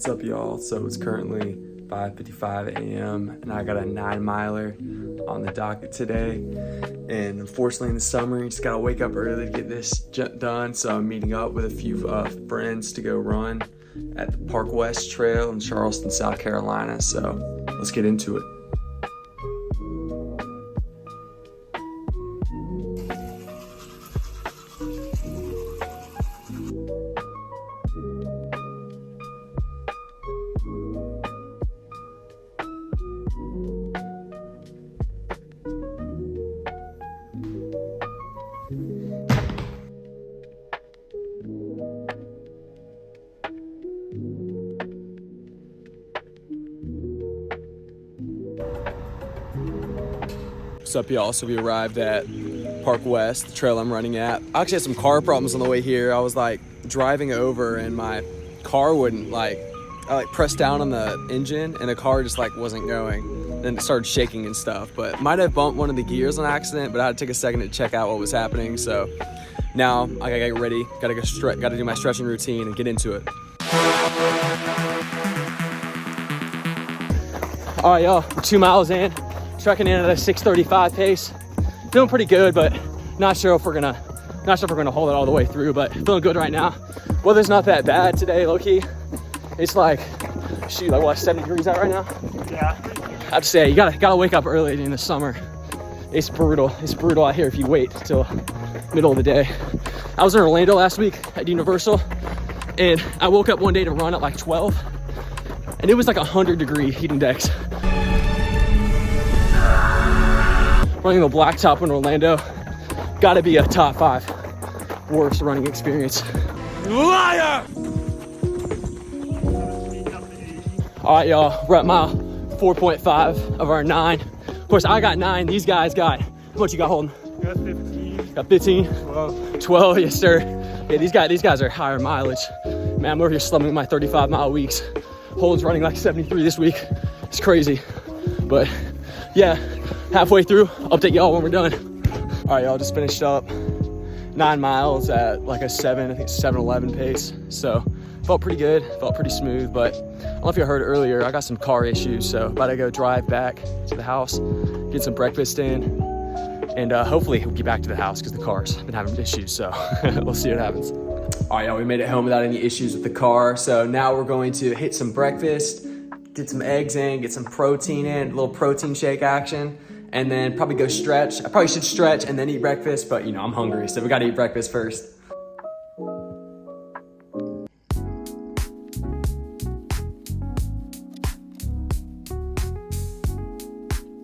What's up, y'all? So it's currently 5:55 a.m. and I got a 9-miler on the docket today. And unfortunately in the summer, you just gotta wake up early to get this done. So I'm meeting up with a few friends to go run at the Park West Trail in Charleston, South Carolina. So let's get into it. What's up, y'all? So we arrived at Park West, the trail I'm running at. I actually had some car problems on the way here. I was like driving over and my car wouldn't I pressed down on the engine and the car just wasn't going. Then it started shaking and stuff, but might have bumped one of the gears on accident, but I had to take a second to check out what was happening. So now I gotta get ready, gotta do my stretching routine and get into it. All right, y'all, we're 2 miles in. Trekking in at a 6:35 pace. Feeling pretty good, but not sure if we're gonna hold it all the way through, but feeling good right now. Weather's not that bad today, low-key. It's like 70 degrees out right now? Yeah. I have to say, you gotta wake up early in the summer. It's brutal. It's brutal out here if you wait till middle of the day. I was in Orlando last week at Universal, and I woke up one day to run at like 12, and it was like 100-degree heat index. Running the blacktop in Orlando, gotta be a top 5 worst running experience. Liar! All right, y'all, we're at mile 4.5 of our 9. Of course, I got 9, these guys got, what you got holding? Got 15. Got 15? 12. 12, yes sir. Yeah, these guys are higher mileage. Man, I'm over here slumming my 35-mile weeks. Holden's running like 73 this week. It's crazy, but yeah. Halfway through, update y'all when we're done. All right, y'all, just finished up 9 miles at like a 7:11 pace. So felt pretty good, felt pretty smooth, but I don't know if you heard earlier, I got some car issues. So about to go drive back to the house, get some breakfast in, and hopefully we'll get back to the house because the car's been having issues. So we'll see what happens. All right, y'all, we made it home without any issues with the car. So now we're going to hit some breakfast, get some eggs in, get some protein in, a little protein shake action, and then probably go stretch. I probably should stretch and then eat breakfast, but you know, I'm hungry, so we gotta eat breakfast first.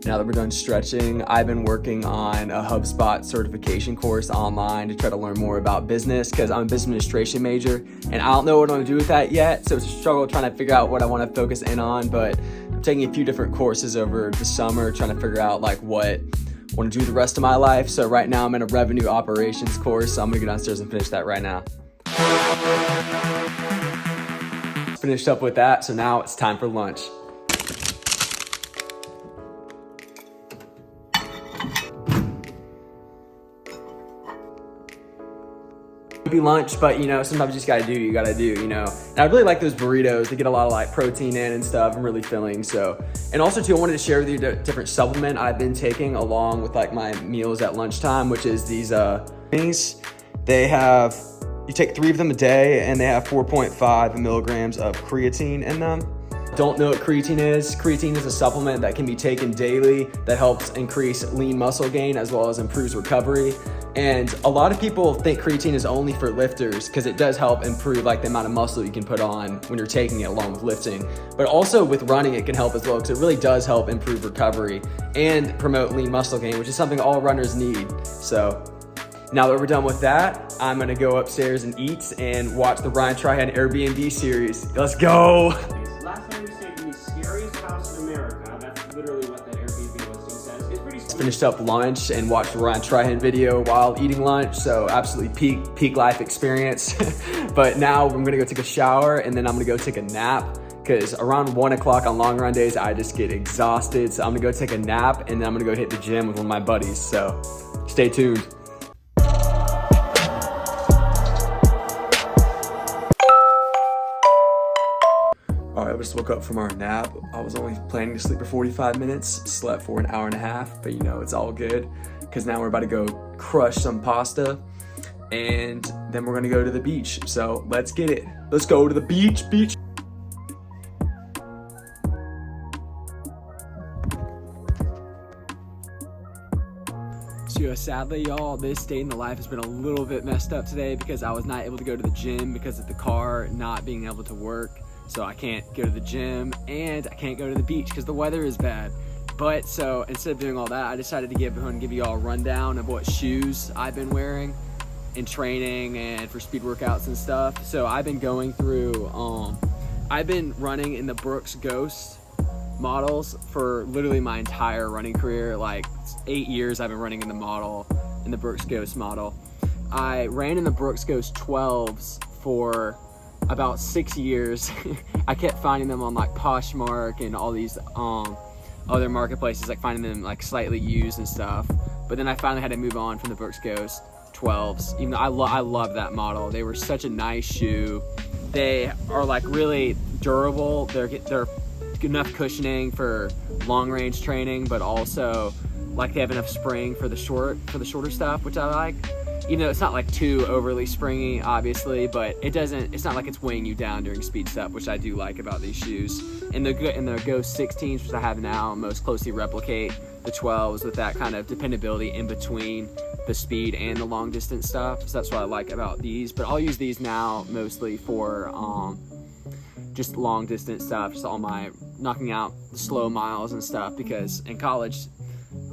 Now that we're done stretching, I've been working on a HubSpot certification course online to try to learn more about business because I'm a business administration major and I don't know what I'm gonna do with that yet. So it's a struggle trying to figure out what I wanna focus in on, but I'm taking a few different courses over the summer, trying to figure out what I wanna do the rest of my life. So right now I'm in a revenue operations course, so I'm gonna go downstairs and finish that right now. Finished up with that, so now it's time for lunch. Be lunch, but you know, sometimes you just gotta do what you gotta do, you know. And I really like those burritos. They get a lot of protein in and stuff. I'm really filling. So, and also too, I wanted to share with you the different supplement I've been taking along with my meals at lunchtime, which is these things. They have, you take 3 of them a day, and they have 4.5 milligrams of creatine in them. Don't know what creatine is? Creatine is a supplement that can be taken daily that helps increase lean muscle gain as well as improves recovery. And a lot of people think creatine is only for lifters because it does help improve the amount of muscle you can put on when you're taking it along with lifting. But also with running, it can help as well because it really does help improve recovery and promote lean muscle gain, which is something all runners need. So now that we're done with that, I'm gonna go upstairs and eat and watch the Ryan Trihan Airbnb series. Let's go. Last time we stayed in the scariest house in America. That's literally what the Airbnb listing says. It's pretty scary. Finished up lunch and watched the Ryan Trihan video while eating lunch, so absolutely peak life experience. But now I'm gonna go take a shower and then I'm gonna go take a nap because around 1 o'clock on long run days, I just get exhausted. So I'm gonna go take a nap and then I'm gonna go hit the gym with one of my buddies. So stay tuned. woke up from our nap. I was only planning to sleep for 45 minutes, slept for an hour and a half, but you know, it's all good because now we're about to go crush some pasta and then we're gonna go to the beach. So let's get it. Let's go to the beach. So sadly, y'all, this day in the life has been a little bit messed up today because I was not able to go to the gym because of the car not being able to work. So I can't go to the gym and I can't go to the beach because the weather is bad. But so instead of doing all that, I decided to give you all a rundown of what shoes I've been wearing in training and for speed workouts and stuff. So I've been going through, I've been running in the Brooks Ghost models for literally my entire running career. Like 8 years I've been running in the Brooks Ghost model. I ran in the Brooks Ghost 12s for about 6 years. I kept finding them on like Poshmark and all these other marketplaces, like finding them like slightly used and stuff. But then I finally had to move on from the Brooks Ghost 12s, even though I love that model. They were such a nice shoe. They are like really durable. They're enough cushioning for long range training, but also like they have enough spring for the shorter stuff, which I like. Even though it's not like too overly springy, obviously, but it's not like it's weighing you down during speed stuff, which I do like about these shoes. And the Ghost 16s, which I have now, most closely replicate the 12s with that kind of dependability in between the speed and the long distance stuff. So that's what I like about these. But I'll use these now mostly for just long distance stuff, just all my knocking out the slow miles and stuff, because in college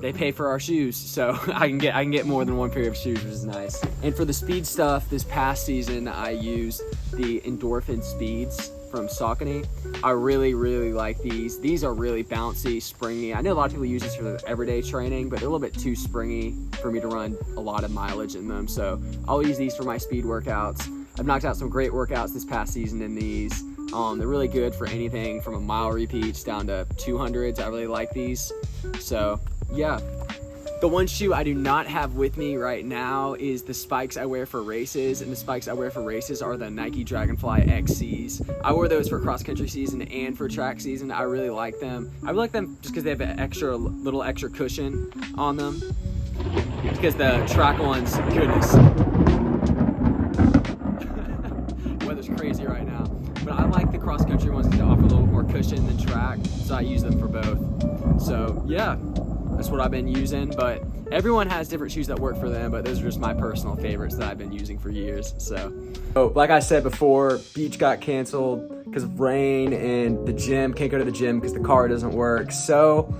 they pay for our shoes, so I can get more than one pair of shoes, which is nice. And for the speed stuff, this past season I used the Endorphin Speeds from Saucony. I really like these. These are really bouncy, springy. I know a lot of people use these for everyday training, but they're a little bit too springy for me to run a lot of mileage in them, so I'll use these for my speed workouts. I've knocked out some great workouts this past season in these. They're really good for anything from a mile repeats down to 200s. I really like these. So yeah. The one shoe I do not have with me right now is the spikes I wear for races, and the spikes I wear for races are the Nike Dragonfly XCs. I wore those for cross country season and for track season. I really like them. I really like them just because they have an little extra cushion on them, because the track ones, goodness. Weather's crazy right now. But I like the cross country ones because they offer a little more cushion than track, so I use them for both. So yeah, that's what I've been using, but everyone has different shoes that work for them, but those are just my personal favorites that I've been using for years. So like I said before, beach got canceled because of rain, and the gym, can't go to the gym because the car doesn't work, so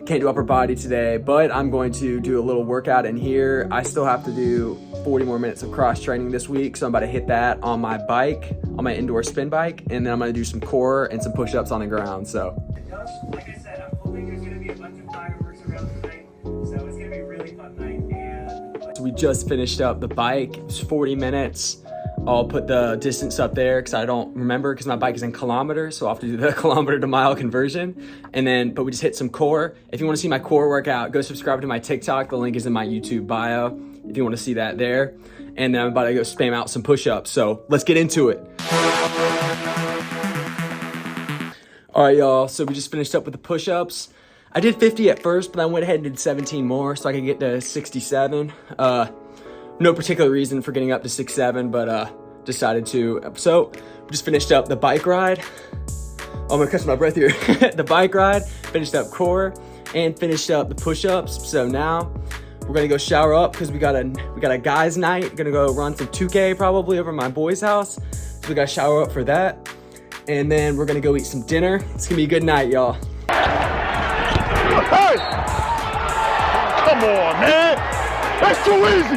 can't do upper body today, but I'm going to do a little workout in here. I still have to do 40 more minutes of cross training this week, so I'm about to hit that on my bike, on my indoor spin bike, and then I'm gonna do some core and some push-ups on the ground. So like I said, I'm hoping there's gonna be a bunch of fireworks around tonight, so it's gonna be a really fun night. And so we just finished up the bike. It was 40 minutes. I'll put the distance up there because I don't remember, because my bike is in kilometers, so I'll have to do the kilometer to mile conversion. And then, but we just hit some core. If you want to see my core workout, go subscribe to my TikTok. The link is in my YouTube bio if you want to see that there. And then I'm about to go spam out some push-ups. So let's get into it. All right, y'all. So we just finished up with the push-ups. I did 50 at first, but I went ahead and did 17 more so I could get to 67. No particular reason for getting up to 6'7", but decided to. So we just finished up the bike ride. Oh, I'm gonna catch my breath here. The bike ride, finished up core, and finished up the push-ups. So now we're gonna go shower up because we got a guys' night. Gonna go run some 2K probably over at my boy's house. So we gotta shower up for that, and then we're gonna go eat some dinner. It's gonna be a good night, y'all. Hey! Come on, man! That's too easy!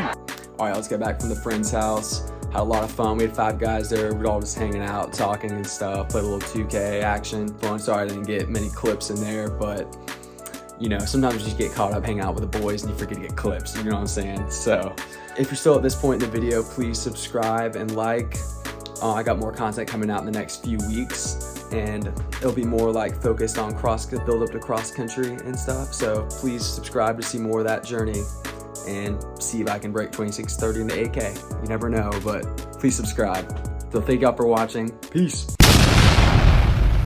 All right, let's get back from the friend's house. Had a lot of fun. We had 5 guys there. We're all just hanging out, talking and stuff. Played a little 2K action. Fun. Sorry I didn't get many clips in there, but you know, sometimes you just get caught up hanging out with the boys and you forget to get clips. You know what I'm saying? So if you're still at this point in the video, please subscribe and like. I got more content coming out in the next few weeks, and it'll be more like focused on build up to cross country and stuff. So please subscribe to see more of that journey and see if I can break 2630 into 8K. You never know, but please subscribe. So thank y'all for watching. Peace.